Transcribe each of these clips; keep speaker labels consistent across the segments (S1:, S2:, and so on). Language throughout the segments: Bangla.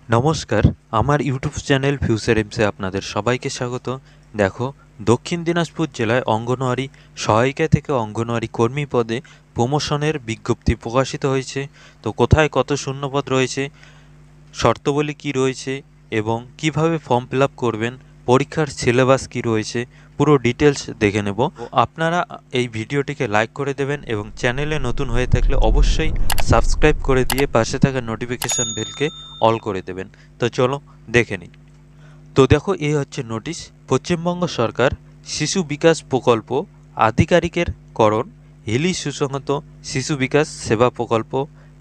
S1: নমস্কার, আমার ইউটিউব চ্যানেল ফিউচার এমসে আপনাদের সবাইকে স্বাগত। দেখো, দক্ষিণ দিনাজপুর জেলায় অঙ্গনওয়াড়ি সহায়িকা থেকে অঙ্গনওয়াড়ি কর্মী পদে প্রমোশনের বিজ্ঞপ্তি প্রকাশিত হয়েছে। তো কোথায় কত শূন্যপদ রয়েছে, শর্তাবলী কী রয়েছে এবং কিভাবে ফর্ম ফিল আপ করবেন, পরীক্ষার সিলেবাস কী রয়েছে, পুরো ডিটেলস দেখে নেব। আপনারা এই ভিডিওটিকে লাইক করে দেবেন এবং চ্যানেলে নতুন হয়ে থাকলে অবশ্যই সাবস্ক্রাইব করে দিয়ে পাশে থাকা নোটিফিকেশান বেলকে অল করে দেবেন। তো চলো দেখে নিই। তো দেখো, এই হচ্ছে নোটিশ। পশ্চিমবঙ্গ সরকার শিশু বিকাশ প্রকল্প আধিকারিকের করণ, হিলি সুসংহত শিশু বিকাশ সেবা প্রকল্প,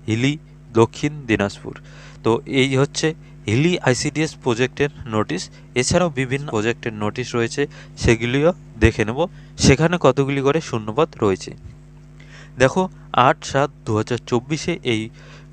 S1: হিলি, দক্ষিণ দিনাজপুর। তো এই হচ্ছে হিলি আইসিডিএস প্রজেক্টের নোটিশ। এছাড়াও বিভিন্ন প্রজেক্টের নোটিশ রয়েছে, সেগুলিও দেখে নেব। সেখানে কতগুলি করে শূন্যপদ রয়েছে। দেখো, 8/7/2024 এই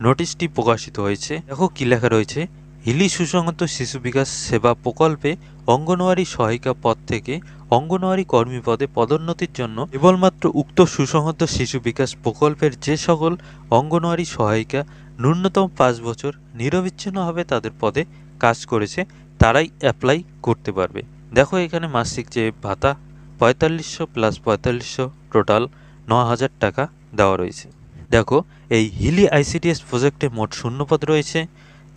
S1: নোটিশটি প্রকাশিত হয়েছে। দেখো কি লেখা রয়েছে। হিলি সুসংহত শিশু বিকাশ সেবা প্রকল্পে অঙ্গনওয়াড়ি সহায়িকা পদ থেকে অঙ্গনওয়াড়ি কর্মী পদে পদোন্নতির জন্য কেবলমাত্র উক্ত সুসংহত শিশু বিকাশ প্রকল্পের যে সকল অঙ্গনওয়াড়ি সহায়িকা ন্যূনতম 5 বছর নিরবিচ্ছিন্নভাবে তাদের পদে কাজ করেছে তারাই অ্যাপ্লাই করতে পারবে। দেখো, এখানে মাসিক যে ভাতা 4500 প্লাস 4500 টোটাল 9,000 টাকা দেওয়া রয়েছে। দেখো, এই হিলি আইসিডিএস প্রজেক্টে মোট শূন্যপদ রয়েছে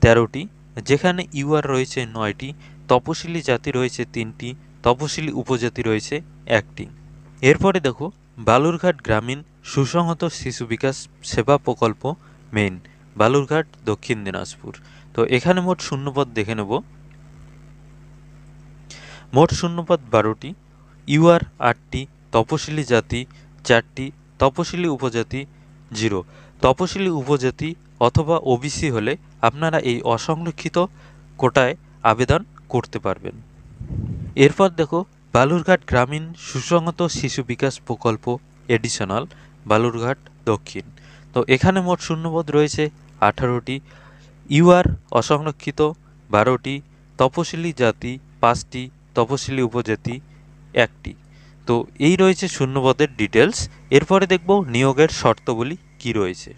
S1: 13টি, যেখানে ইউআর রয়েছে 9টি, তপশিলি জাতি রয়েছে 3টি, তপশিলি উপজাতি রয়েছে 1টি। এরপরে দেখো, বালুরঘাট গ্রামীণ সুসংহত শিশু বিকাশ সেবা প্রকল্প মেইন, বালুরঘাট, দক্ষিণ দিনাজপুর। তো এখানে মোট শূন্যপদ দেখে নেব। মোট শূন্যপদ 12টি, ইউআর 8টি, তপশিলি জাতি 4টি, তপশিলি উপজাতি 0। তপশিলি উপজাতি অথবা ওবিসি হলে আপনারা এই অসংরক্ষিত কোটায় আবেদন করতে পারবেন। এরপর দেখো, বালুরঘাট গ্রামীণ সুসংহত শিশু বিকাশ প্রকল্প এডিশনাল, বালুরঘাট দক্ষিণ। তো এখানে মোট শূন্যপদ রয়েছে 18টি, ইউআর অসংরক্ষিত 12টি, তপশিলি জাতি 5টি, তপশিলি উপজাতি 1টি। তো এই রয়েছে শূন্যপদের ডিটেলস। এরপরে দেখব নিয়োগের শর্তাবলী কি রয়েছে।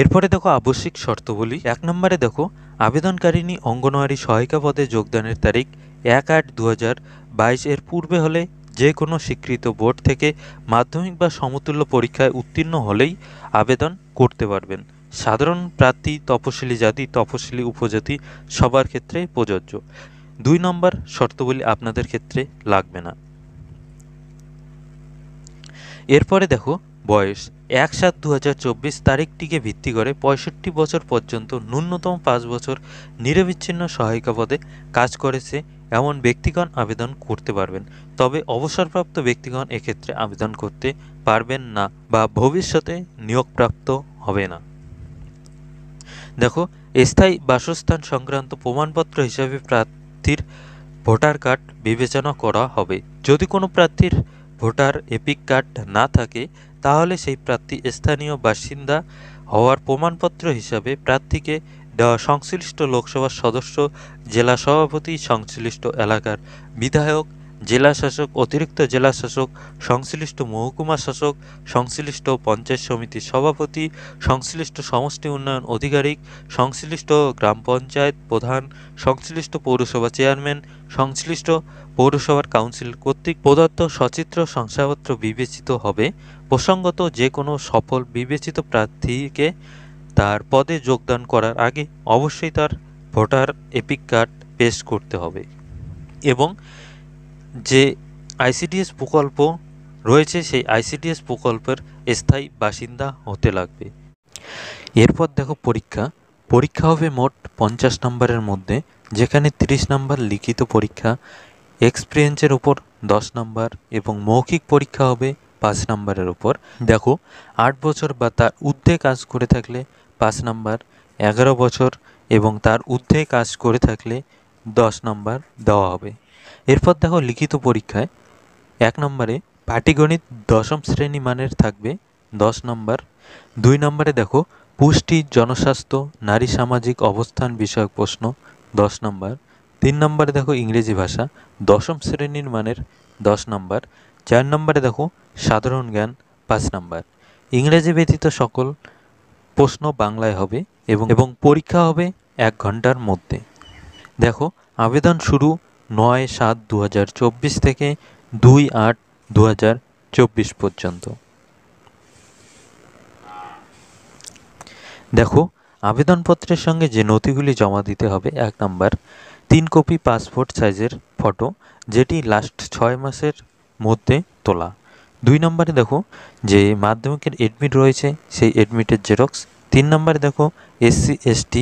S1: এরপরে দেখো আবশ্যিক শর্তাবলী। 1 নম্বরে দেখো, আবেদনকারিণী অঙ্গনওয়াড়ি সহায়িকা পদে যোগদানের তারিখ 1/8/2022 এর পূর্বে হলে যে কোনো স্বীকৃত বোর্ড থেকে মাধ্যমিক বা সমতুল্য পরীক্ষায় উত্তীর্ণ হলেই আবেদন করতে পারবেন। সাধারণ প্রার্থী, তপশিলি জাতি, তপশিলি উপজাতি সবার ক্ষেত্রে প্রযোজ্য। 2 নম্বর শর্তাবলী আপনাদের ক্ষেত্রে লাগবে না। এরপরে দেখো বয়স। 1/7/2024 তারিখটিকে ভিত্তি করে 65 বছর পর্যন্ত ন্যূনতম 5 বছর নিরবিচ্ছিন্ন সহায়িকা পদে কাজ করেছে এমন ব্যক্তিগণ আবেদন করতে পারবেন। তবে অবসরপ্রাপ্ত ব্যক্তিগণ এক্ষেত্রে আবেদন করতে পারবেন না বা ভবিষ্যতে নিয়োগপ্রাপ্ত হবে না। দেখো, স্থায়ী বাসস্থান সংক্রান্ত প্রমাণপত্র হিসাবে প্রার্থীর ভোটার কার্ড বিবেচনা করা হবে। যদি কোনো প্রার্থীর ভোটার এপিক কার্ড না থাকে তাহলে সেই প্রার্থী স্থানীয় বাসিন্দা হওয়ার প্রমাণপত্র হিসাবে প্রার্থীকে দেওয়া সংশ্লিষ্ট লোকসভার সদস্য, জেলা সভাপতি, সংশ্লিষ্ট এলাকার বিধায়ক, জেলা শাসক, অতিরিক্ত জেলা শাসক, সংশ্লিষ্ট মহকুমা শাসক, সংশ্লিষ্ট পঞ্চায়েত সমিতির সভাপতি, সংশ্লিষ্ট সমষ্টি উন্নয়ন আধিকারিক, সংশ্লিষ্ট গ্রাম পঞ্চায়েত প্রধান, সংশ্লিষ্ট পৌরসভা চেয়ারম্যান, সংশ্লিষ্ট পৌরসভার কাউন্সিল কর্তৃক প্রদত্ত সচিত্র শংসাপত্র বিবেচিত হবে। প্রসঙ্গত যে কোনো সফল বিবেচিত প্রার্থীকে তার পদে যোগদান করার আগে অবশ্যই তার ভোটার এপিক কার্ড পেশ করতে হবে এবং যে আইসিডিএস প্রকল্প রয়েছে সেই আইসিডিএস প্রকল্পের স্থায়ী বাসিন্দা হতে লাগবে। এরপর দেখো পরীক্ষা হবে মোট 50 নম্বরের মধ্যে, যেখানে 30 নম্বর লিখিত পরীক্ষা, এক্সপিরিয়েন্সের উপর 10 নম্বর এবং মৌখিক পরীক্ষা হবে 5 নম্বরের উপর। দেখো, 8 বছর বা তার ঊর্ধ্বে কাজ করে থাকলে 5 নম্বর, 11 বছর এবং তার ঊর্ধ্বে কাজ করে থাকলে 10 নম্বর দেওয়া হবে। এরপর দেখো লিখিত পরীক্ষায় 1 নম্বরে পাটিগণিত 10ম শ্রেণী মানের থাকবে 10 নম্বর। 2 নম্বরে দেখো পুষ্টি, জনস্বাস্থ্য, নারী সামাজিক অবস্থান বিষয়ক প্রশ্ন 10 নম্বর। 3 নম্বরে দেখো ইংরেজি ভাষা 10ম শ্রেণীর মানের 10 নম্বর। 4 নম্বরে দেখো সাধারণ জ্ঞান 5 নম্বর। ইংরেজি ব্যতীত সকল প্রশ্ন বাংলায় হবে এবং পরীক্ষা হবে 1 ঘন্টার মধ্যে। দেখো আবেদন শুরু 9/7/2024 থেকে 2/8/2024 পর্যন্ত। দেখো আবেদনপত্রের সঙ্গে যে নথিগুলি জমা দিতে হবে, 1 নাম্বার 3 কপি পাসপোর্ট সাইজের ফটো, যেটি লাস্ট 6 মাসের মধ্যে তোলা। 2 নম্বরে দেখো যে মাধ্যমিকের এডমিট রয়েছে সেই এডমিটের জেরক্স। 3 নম্বরে দেখো SC/ST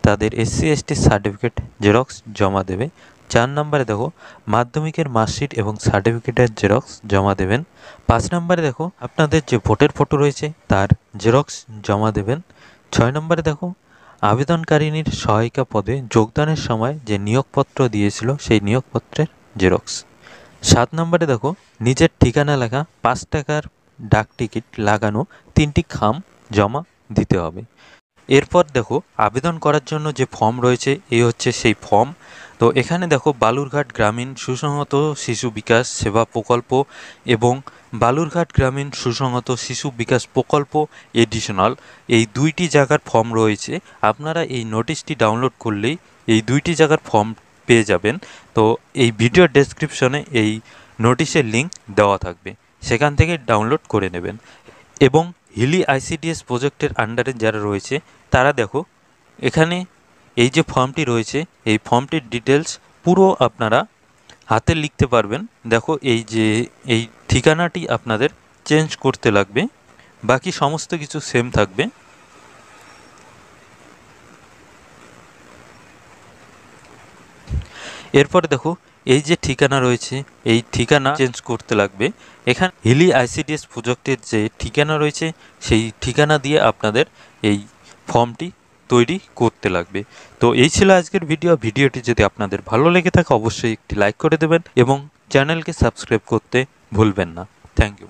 S1: তাদের SC/ST সার্টিফিকেট জেরক্স জমা দেবে। 4 নম্বরে দেখো মাধ্যমিকের মার্কশিট এবং সার্টিফিকেটের জেরক্স জমা দেবেন। 5 নম্বরে দেখো আপনাদের যে ভোটের ফটো রয়েছে তার জেরক্স জমা দেবেন। 6 নম্বরে দেখো আবেদনকারিনীর সহায়িকা পদে যোগদানের সময় যে নিয়োগপত্র দিয়েছিল সেই নিয়োগপত্রের জেরক্স। 7 নম্বরে দেখো নিজের ঠিকানা লেখা 5 টাকার ডাক টিকিট লাগানো 3টি খাম জমা দিতে হবে। এরপর দেখো আবেদন করার জন্য যে ফর্ম রয়েছে এই হচ্ছে সেই ফর্ম। তো এখানে দেখো বালুরঘাট গ্রামীণ সুসংহত শিশু বিকাশ সেবা প্রকল্প এবং বালুরঘাট গ্রামীণ সুসংহত শিশু বিকাশ প্রকল্প এডিশনাল, এই 2টি জায়গার ফর্ম রয়েছে। আপনারা এই নোটিশটি ডাউনলোড করলেই এই 2টি জায়গার ফর্ম পেয়ে যাবেন। তো এই ভিডিও ডেসক্রিপশনে এই নোটিশের লিঙ্ক দেওয়া থাকবে, সেখান থেকে ডাউনলোড করে নেবেন। এবং হিলি ICDS প্রজেক্টের আন্ডারে যারা রয়েছে তারা দেখো এখানে এই যে ফর্মটি রয়েছে এই ফর্মটির ডিটেলস পুরো আপনারা হাতে লিখতে পারবেন। দেখো এই ঠিকানাটি আপনাদের চেঞ্জ করতে লাগবে, বাকি সমস্ত কিছু সেম থাকবে। এরপরে দেখো এই যে ঠিকানা রয়েছে এই ঠিকানা চেঞ্জ করতে লাগবে। এখানে হিলি ICDS প্রজেক্টের যে ঠিকানা রয়েছে সেই ঠিকানা দিয়ে আপনাদের এই ফর্মটি তৈরি করতে লাগবে। তো এই ছিল আজকের ভিডিওটি যদি আপনাদের ভালো লেগে থাকে অবশ্যই একটি লাইক করে দেবেন এবং চ্যানেলকে সাবস্ক্রাইব করতে ভুলবেন না। Thank you.